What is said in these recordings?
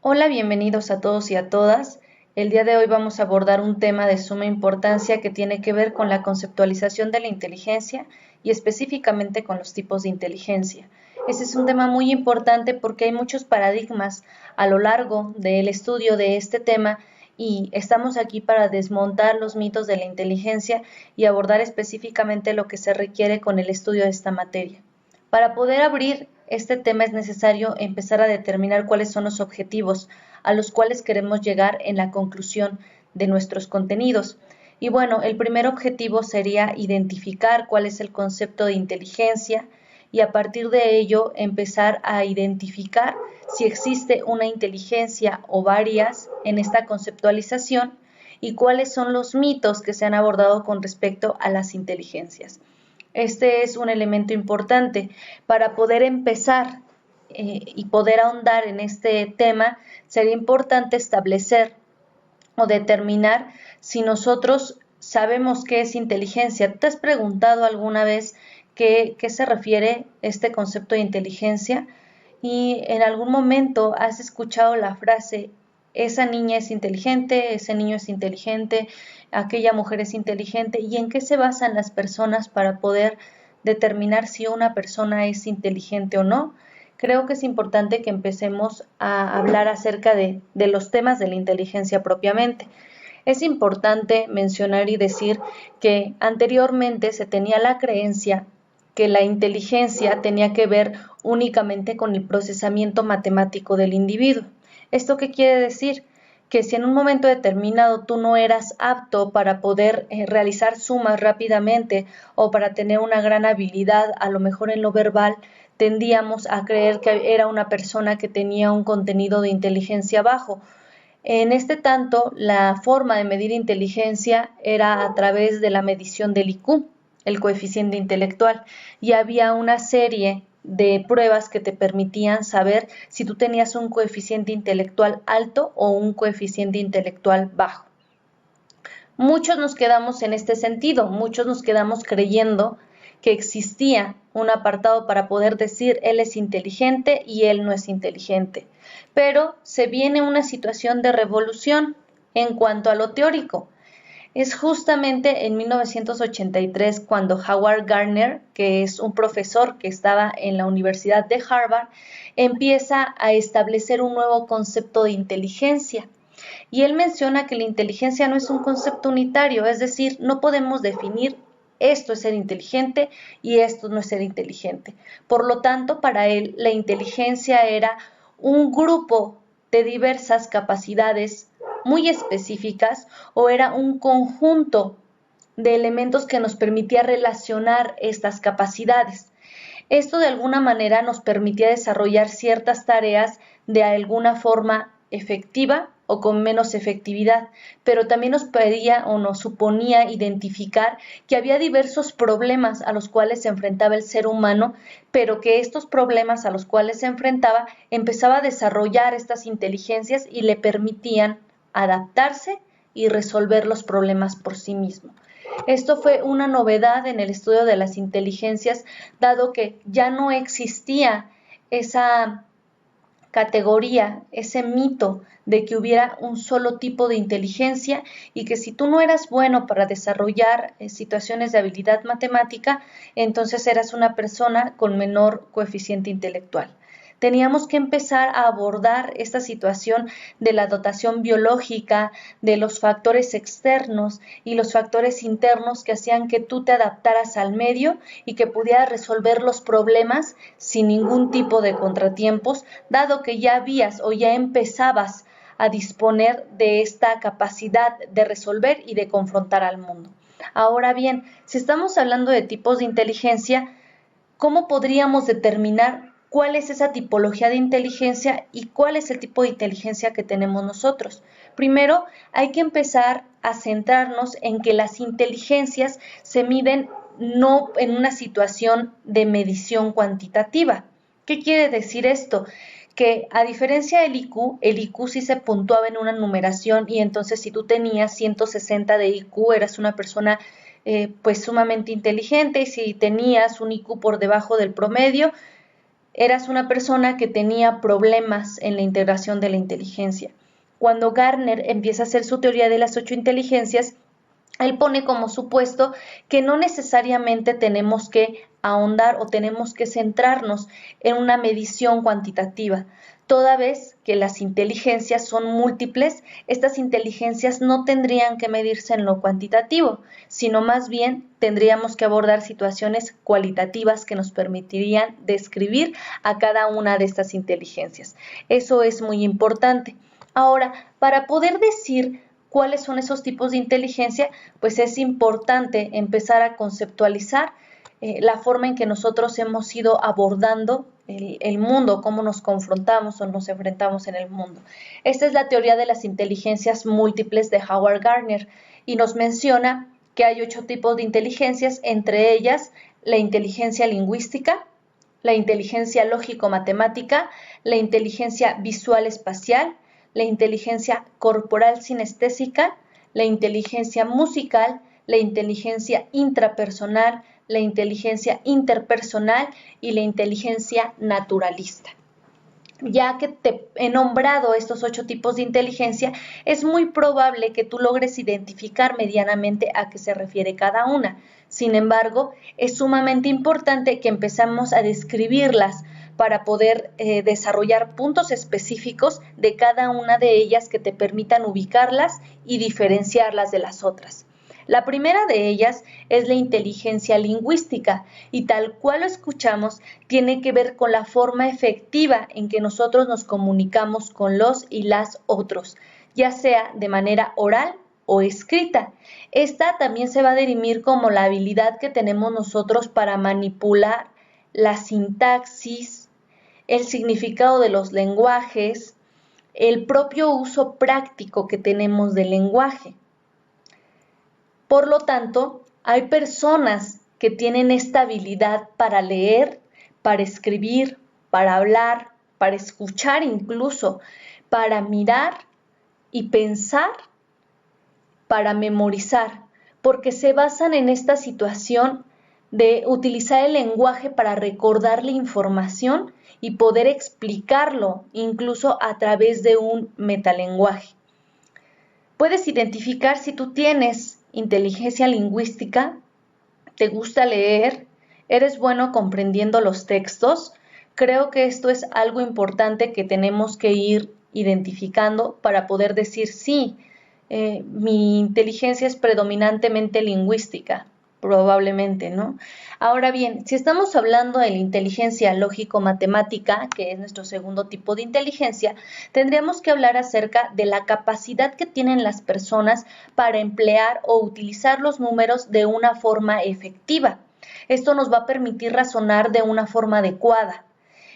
Hola, bienvenidos a todos y a todas. El día de hoy vamos a abordar un tema de suma importancia que tiene que ver con la conceptualización de la inteligencia y específicamente con los tipos de inteligencia. Ese es un tema muy importante porque hay muchos paradigmas a lo largo del estudio de este tema y estamos aquí para desmontar los mitos de la inteligencia y abordar específicamente lo que se requiere con el estudio de esta materia. Para poder abrir este tema es necesario empezar a determinar cuáles son los objetivos a los cuales queremos llegar en la conclusión de nuestros contenidos. Y bueno, el primer objetivo sería identificar cuál es el concepto de inteligencia y a partir de ello empezar a identificar si existe una inteligencia o varias en esta conceptualización y cuáles son los mitos que se han abordado con respecto a las inteligencias. Este es un elemento importante para poder empezar y poder ahondar en este tema. Sería importante establecer o determinar si nosotros sabemos qué es inteligencia. ¿Te has preguntado alguna vez qué se refiere este concepto de inteligencia? Y en algún momento has escuchado la frase, esa niña es inteligente, ese niño es inteligente, aquella mujer es inteligente, ¿y en qué se basan las personas para poder determinar si una persona es inteligente o no? Creo que es importante que empecemos a hablar acerca de los temas de la inteligencia propiamente. Es importante mencionar y decir que anteriormente se tenía la creencia que la inteligencia tenía que ver únicamente con el procesamiento matemático del individuo. ¿Esto qué quiere decir? Que si en un momento determinado tú no eras apto para poder realizar sumas rápidamente o para tener una gran habilidad, a lo mejor en lo verbal, tendíamos a creer que era una persona que tenía un contenido de inteligencia bajo. En este tanto, la forma de medir inteligencia era a través de la medición del IQ, el coeficiente intelectual, y había una serie de pruebas que te permitían saber si tú tenías un coeficiente intelectual alto o un coeficiente intelectual bajo. Muchos nos quedamos en este sentido, muchos nos quedamos creyendo que existía un apartado para poder decir él es inteligente y él no es inteligente. Pero se viene una situación de revolución en cuanto a lo teórico. Es justamente en 1983 cuando Howard Gardner, que es un profesor que estaba en la Universidad de Harvard, empieza a establecer un nuevo concepto de inteligencia. Y él menciona que la inteligencia no es un concepto unitario, es decir, no podemos definir esto es ser inteligente y esto no es ser inteligente. Por lo tanto, para él, la inteligencia era un grupo de diversas capacidades muy específicas o era un conjunto de elementos que nos permitía relacionar estas capacidades. Esto de alguna manera nos permitía desarrollar ciertas tareas de alguna forma efectiva o con menos efectividad, pero también nos pedía o nos suponía identificar que había diversos problemas a los cuales se enfrentaba el ser humano, pero que estos problemas a los cuales se enfrentaba empezaba a desarrollar estas inteligencias y le permitían adaptarse y resolver los problemas por sí mismo. Esto fue una novedad en el estudio de las inteligencias, dado que ya no existía esa categoría, ese mito de que hubiera un solo tipo de inteligencia y que si tú no eras bueno para desarrollar situaciones de habilidad matemática, entonces eras una persona con menor coeficiente intelectual. Teníamos que empezar a abordar esta situación de la dotación biológica, de los factores externos y los factores internos que hacían que tú te adaptaras al medio y que pudieras resolver los problemas sin ningún tipo de contratiempos, dado que ya habías o ya empezabas a disponer de esta capacidad de resolver y de confrontar al mundo. Ahora bien, si estamos hablando de tipos de inteligencia, ¿cómo podríamos determinar cuál es esa tipología de inteligencia y cuál es el tipo de inteligencia que tenemos nosotros? Primero, hay que empezar a centrarnos en que las inteligencias se miden no en una situación de medición cuantitativa. ¿Qué quiere decir esto? Que a diferencia del IQ, el IQ sí se puntuaba en una numeración y entonces si tú tenías 160 de IQ eras una persona pues sumamente inteligente y si tenías un IQ por debajo del promedio, eras una persona que tenía problemas en la integración de la inteligencia. Cuando Gardner empieza a hacer su teoría de las 8 inteligencias, él pone como supuesto que no necesariamente tenemos que ahondar o tenemos que centrarnos en una medición cuantitativa. Toda vez que las inteligencias son múltiples, estas inteligencias no tendrían que medirse en lo cuantitativo, sino más bien tendríamos que abordar situaciones cualitativas que nos permitirían describir a cada una de estas inteligencias. Eso es muy importante. Ahora, para poder decir cuáles son esos tipos de inteligencia, pues es importante empezar a conceptualizar la forma en que nosotros hemos ido abordando el mundo, cómo nos confrontamos o nos enfrentamos en el mundo. Esta es la teoría de las inteligencias múltiples de Howard Gardner y nos menciona que hay 8 tipos de inteligencias, entre ellas la inteligencia lingüística, la inteligencia lógico-matemática, la inteligencia visual-espacial, la inteligencia corporal sinestésica, la inteligencia musical, la inteligencia intrapersonal, la inteligencia interpersonal y la inteligencia naturalista. Ya que te he nombrado estos 8 tipos de inteligencia, es muy probable que tú logres identificar medianamente a qué se refiere cada una. Sin embargo, es sumamente importante que empezamos a describirlas para poder desarrollar puntos específicos de cada una de ellas que te permitan ubicarlas y diferenciarlas de las otras. La primera de ellas es la inteligencia lingüística y tal cual lo escuchamos, tiene que ver con la forma efectiva en que nosotros nos comunicamos con los y las otros, ya sea de manera oral o escrita. Esta también se va a dirimir como la habilidad que tenemos nosotros para manipular la sintaxis, el significado de los lenguajes, el propio uso práctico que tenemos del lenguaje. Por lo tanto, hay personas que tienen esta habilidad para leer, para escribir, para hablar, para escuchar incluso, para mirar y pensar, para memorizar, porque se basan en esta situación de utilizar el lenguaje para recordar la información y poder explicarlo incluso a través de un metalenguaje. Puedes identificar si tú tienes inteligencia lingüística, te gusta leer, eres bueno comprendiendo los textos. Creo que esto es algo importante que tenemos que ir identificando para poder decir sí, mi inteligencia es predominantemente lingüística, probablemente, ¿no? Ahora bien, si estamos hablando de la inteligencia lógico-matemática, que es nuestro segundo tipo de inteligencia, tendríamos que hablar acerca de la capacidad que tienen las personas para emplear o utilizar los números de una forma efectiva. Esto nos va a permitir razonar de una forma adecuada.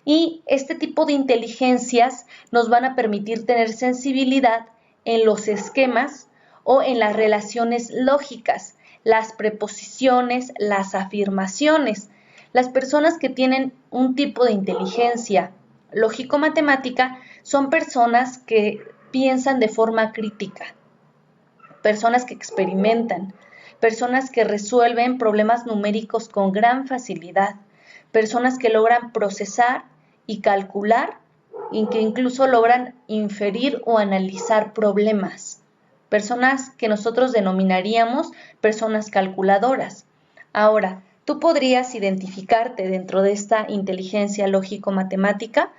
Y este tipo de inteligencias nos van a permitir tener sensibilidad en los esquemas o en las relaciones lógicas, las preposiciones, las afirmaciones. Las personas que tienen un tipo de inteligencia lógico-matemática son personas que piensan de forma crítica, personas que experimentan, personas que resuelven problemas numéricos con gran facilidad, personas que logran procesar y calcular y que incluso logran inferir o analizar problemas. Personas que nosotros denominaríamos personas calculadoras. Ahora, tú podrías identificarte dentro de esta inteligencia lógico-matemática.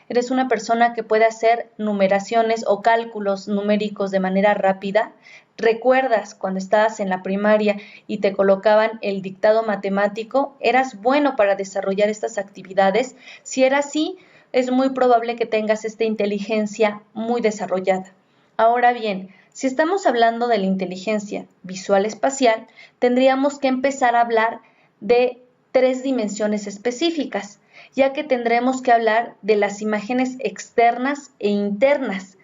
Eres una persona que puede hacer numeraciones o cálculos numéricos de manera rápida. ¿Recuerdas cuando estabas en la primaria y te colocaban el dictado matemático? ¿Eras bueno para desarrollar estas actividades? Si era así, es muy probable que tengas esta inteligencia muy desarrollada. Ahora bien, si estamos hablando de la inteligencia visual espacial, tendríamos que empezar a hablar de 3 dimensiones específicas, ya que tendremos que hablar de las imágenes externas e internas,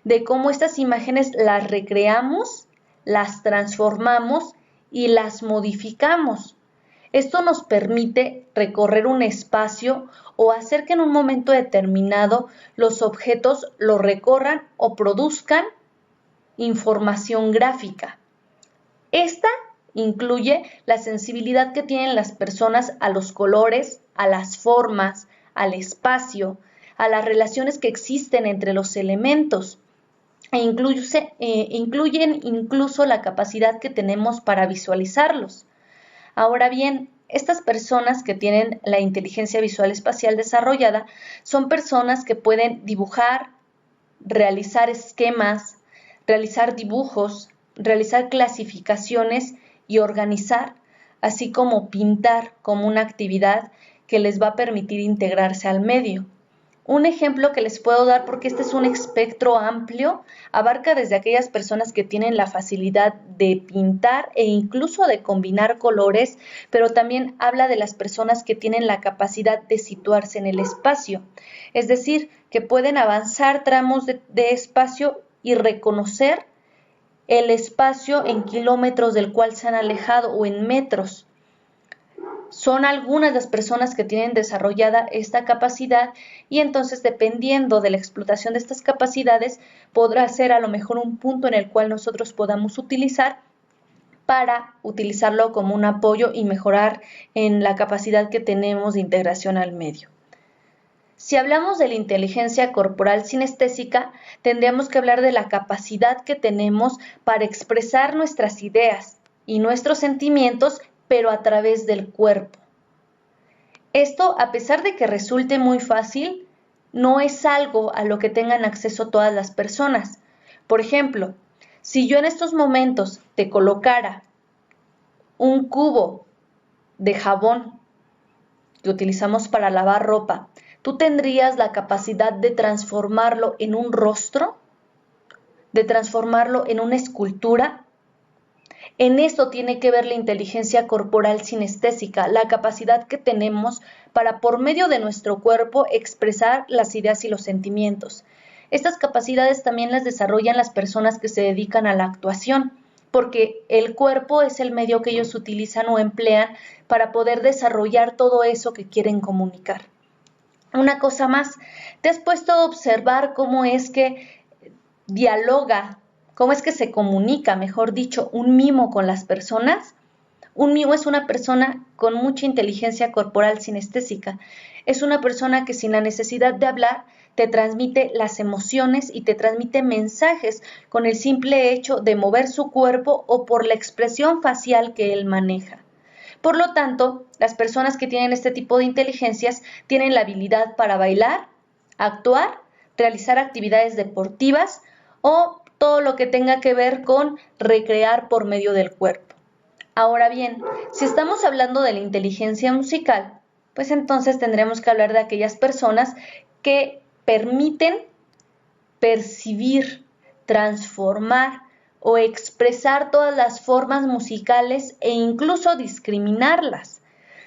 de cómo estas imágenes las recreamos, las transformamos y las modificamos. Esto nos permite recorrer un espacio o hacer que en un momento determinado los objetos lo recorran o produzcan información gráfica. Esta incluye la sensibilidad que tienen las personas a los colores, a las formas, al espacio, a las relaciones que existen entre los elementos e incluyen incluso la capacidad que tenemos para visualizarlos. Ahora bien, estas personas que tienen la inteligencia visual espacial desarrollada son personas que pueden dibujar, realizar esquemas, realizar dibujos, realizar clasificaciones y organizar, así como pintar como una actividad que les va a permitir integrarse al medio. Un ejemplo que les puedo dar, porque este es un espectro amplio, abarca desde aquellas personas que tienen la facilidad de pintar e incluso de combinar colores, pero también habla de las personas que tienen la capacidad de situarse en el espacio, es decir, que pueden avanzar tramos de espacio y reconocer el espacio en kilómetros del cual se han alejado o en metros. Son algunas las personas que tienen desarrollada esta capacidad y entonces dependiendo de la explotación de estas capacidades podrá ser a lo mejor un punto en el cual nosotros podamos utilizar para utilizarlo como un apoyo y mejorar en la capacidad que tenemos de integración al medio. Si hablamos de la inteligencia corporal sinestésica, tendríamos que hablar de la capacidad que tenemos para expresar nuestras ideas y nuestros sentimientos pero a través del cuerpo. Esto, a pesar de que resulte muy fácil, no es algo a lo que tengan acceso todas las personas. Por ejemplo, si yo en estos momentos te colocara un cubo de jabón que utilizamos para lavar ropa, ¿tú tendrías la capacidad de transformarlo en un rostro? ¿De transformarlo en una escultura? En esto tiene que ver la inteligencia corporal sinestésica, la capacidad que tenemos para por medio de nuestro cuerpo expresar las ideas y los sentimientos. Estas capacidades también las desarrollan las personas que se dedican a la actuación, porque el cuerpo es el medio que ellos utilizan o emplean para poder desarrollar todo eso que quieren comunicar. Una cosa más, ¿te has puesto a observar cómo es que dialoga? ¿Cómo es que se comunica, mejor dicho, un mimo con las personas? Un mimo es una persona con mucha inteligencia corporal sinestésica. Es una persona que sin la necesidad de hablar te transmite las emociones y te transmite mensajes con el simple hecho de mover su cuerpo o por la expresión facial que él maneja. Por lo tanto, las personas que tienen este tipo de inteligencias tienen la habilidad para bailar, actuar, realizar actividades deportivas o todo lo que tenga que ver con recrear por medio del cuerpo. Ahora bien, si estamos hablando de la inteligencia musical, pues entonces tendremos que hablar de aquellas personas que permiten percibir, transformar o expresar todas las formas musicales e incluso discriminarlas.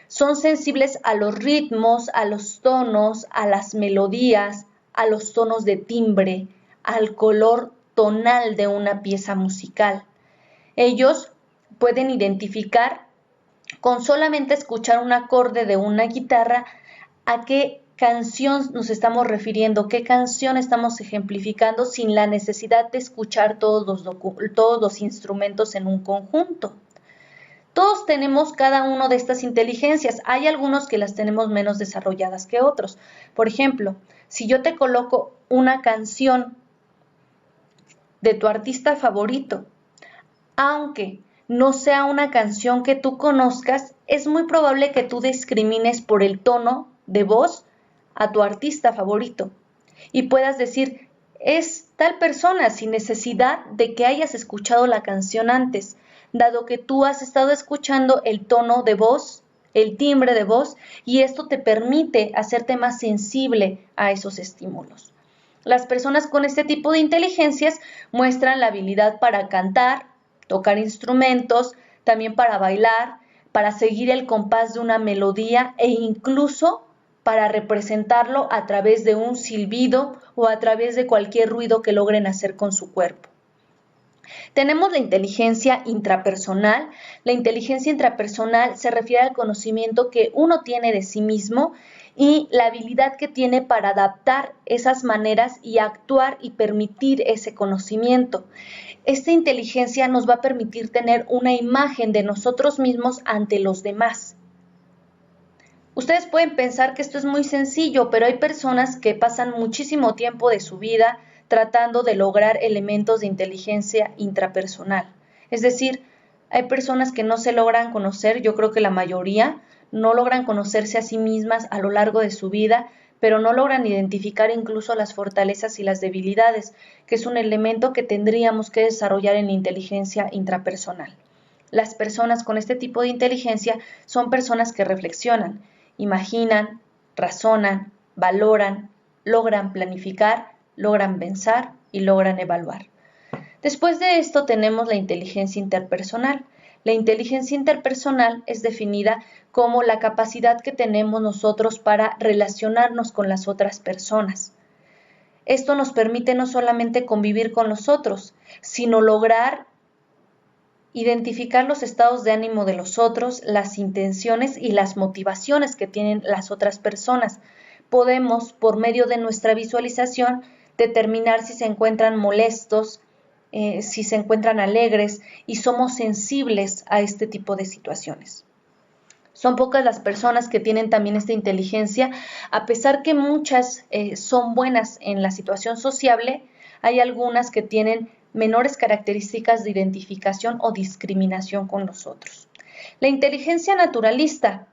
Son sensibles a los ritmos, a los tonos, a las melodías, a los tonos de timbre, al color tonal de una pieza musical. Ellos pueden identificar con solamente escuchar un acorde de una guitarra a qué canción nos estamos refiriendo, qué canción estamos ejemplificando sin la necesidad de escuchar todos los instrumentos en un conjunto. Todos tenemos cada una de estas inteligencias. Hay algunos que las tenemos menos desarrolladas que otros. Por ejemplo, si yo te coloco una canción de tu artista favorito, aunque no sea una canción que tú conozcas, es muy probable que tú discrimines por el tono de voz a tu artista favorito y puedas decir, es tal persona sin necesidad de que hayas escuchado la canción antes, dado que tú has estado escuchando el tono de voz, el timbre de voz, y esto te permite hacerte más sensible a esos estímulos. Las personas con este tipo de inteligencias muestran la habilidad para cantar, tocar instrumentos, también para bailar, para seguir el compás de una melodía e incluso para representarlo a través de un silbido o a través de cualquier ruido que logren hacer con su cuerpo. Tenemos la inteligencia intrapersonal. La inteligencia intrapersonal se refiere al conocimiento que uno tiene de sí mismo y la habilidad que tiene para adaptar esas maneras y actuar y permitir ese conocimiento. Esta inteligencia nos va a permitir tener una imagen de nosotros mismos ante los demás. Ustedes pueden pensar que esto es muy sencillo, pero hay personas que pasan muchísimo tiempo de su vida tratando de lograr elementos de inteligencia intrapersonal. Es decir, hay personas que no se logran conocer, yo creo que la mayoría no logran conocerse a sí mismas a lo largo de su vida, pero no logran identificar incluso las fortalezas y las debilidades, que es un elemento que tendríamos que desarrollar en la inteligencia intrapersonal. Las personas con este tipo de inteligencia son personas que reflexionan, imaginan, razonan, valoran, logran planificar, logran pensar y logran evaluar. Después de esto tenemos la inteligencia interpersonal. La inteligencia interpersonal es definida como la capacidad que tenemos nosotros para relacionarnos con las otras personas. Esto nos permite no solamente convivir con los otros, sino lograr identificar los estados de ánimo de los otros, las intenciones y las motivaciones que tienen las otras personas. Podemos, por medio de nuestra visualización, determinar si se encuentran molestos, si se encuentran alegres y somos sensibles a este tipo de situaciones. Son pocas las personas que tienen también esta inteligencia, a pesar que muchas son buenas en la situación sociable, hay algunas que tienen menores características de identificación o discriminación con los otros. La inteligencia naturalista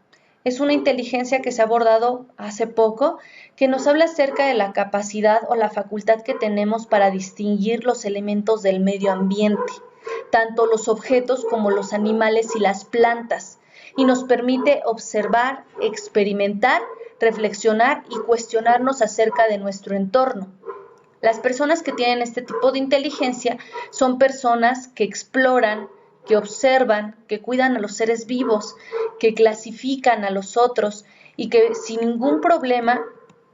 es una inteligencia que se ha abordado hace poco, que nos habla acerca de la capacidad o la facultad que tenemos para distinguir los elementos del medio ambiente, tanto los objetos como los animales y las plantas, y nos permite observar, experimentar, reflexionar y cuestionarnos acerca de nuestro entorno. Las personas que tienen este tipo de inteligencia son personas que exploran, que observan, que cuidan a los seres vivos, que clasifican a los otros y que sin ningún problema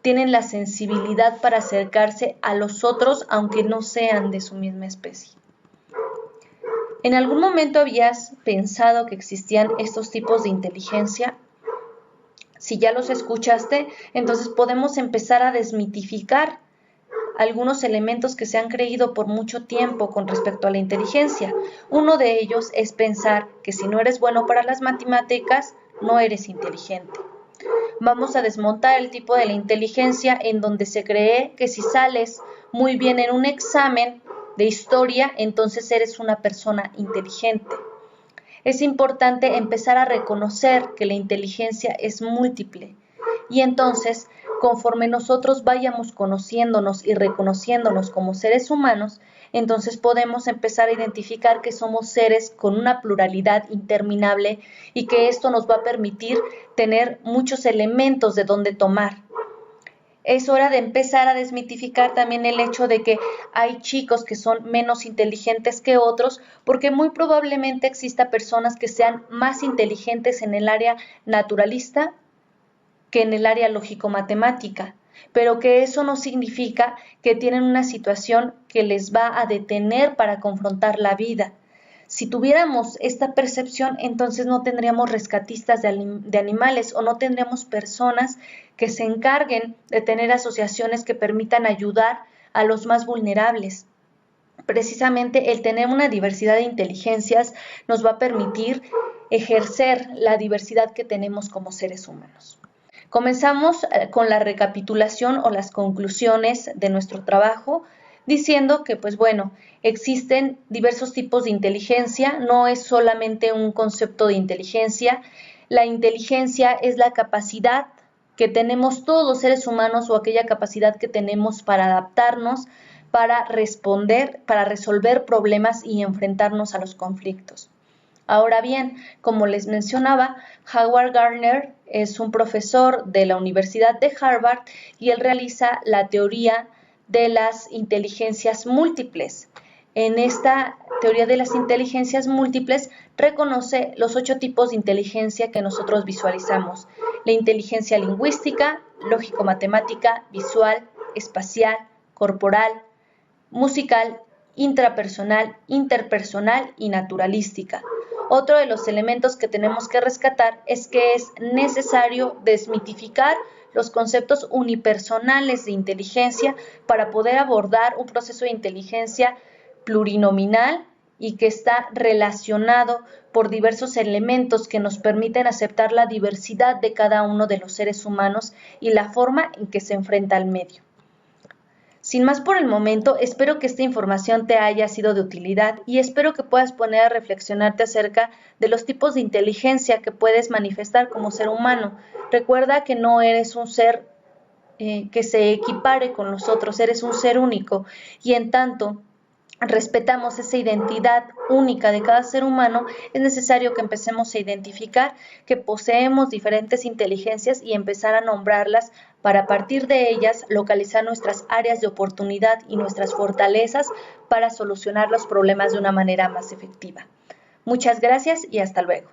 tienen la sensibilidad para acercarse a los otros aunque no sean de su misma especie. ¿En algún momento habías pensado que existían estos tipos de inteligencia? Si ya los escuchaste, entonces podemos empezar a desmitificar algunos elementos que se han creído por mucho tiempo con respecto a la inteligencia. Uno de ellos es pensar que si no eres bueno para las matemáticas, no eres inteligente. Vamos a desmontar el tipo de la inteligencia en donde se cree que si sales muy bien en un examen de historia, entonces eres una persona inteligente. Es importante empezar a reconocer que la inteligencia es múltiple y entonces, conforme nosotros vayamos conociéndonos y reconociéndonos como seres humanos, entonces podemos empezar a identificar que somos seres con una pluralidad interminable y que esto nos va a permitir tener muchos elementos de donde tomar. Es hora de empezar a desmitificar también el hecho de que hay chicos que son menos inteligentes que otros, porque muy probablemente exista personas que sean más inteligentes en el área naturalista que en el área lógico-matemática, pero que eso no significa que tienen una situación que les va a detener para confrontar la vida. Si tuviéramos esta percepción, entonces no tendríamos rescatistas de animales o no tendríamos personas que se encarguen de tener asociaciones que permitan ayudar a los más vulnerables. Precisamente el tener una diversidad de inteligencias nos va a permitir ejercer la diversidad que tenemos como seres humanos. Comenzamos con la recapitulación o las conclusiones de nuestro trabajo, diciendo que, pues bueno, existen diversos tipos de inteligencia, no es solamente un concepto de inteligencia. La inteligencia es la capacidad que tenemos todos los seres humanos o aquella capacidad que tenemos para adaptarnos, para responder, para resolver problemas y enfrentarnos a los conflictos. Ahora bien, como les mencionaba, Howard Gardner es un profesor de la Universidad de Harvard y él realiza la teoría de las inteligencias múltiples. En esta teoría de las inteligencias múltiples reconoce los 8 tipos de inteligencia que nosotros visualizamos: la inteligencia lingüística, lógico-matemática, visual, espacial, corporal, musical, intrapersonal, interpersonal y naturalística. Otro de los elementos que tenemos que rescatar es que es necesario desmitificar los conceptos unipersonales de inteligencia para poder abordar un proceso de inteligencia plurinominal y que está relacionado por diversos elementos que nos permiten aceptar la diversidad de cada uno de los seres humanos y la forma en que se enfrenta al medio. Sin más por el momento, espero que esta información te haya sido de utilidad y espero que puedas poner a reflexionarte acerca de los tipos de inteligencia que puedes manifestar como ser humano. Recuerda que no eres un ser que se equipare con los otros, eres un ser único y en tanto respetamos esa identidad única de cada ser humano, es necesario que empecemos a identificar que poseemos diferentes inteligencias y empezar a nombrarlas para a partir de ellas localizar nuestras áreas de oportunidad y nuestras fortalezas para solucionar los problemas de una manera más efectiva. Muchas gracias y hasta luego.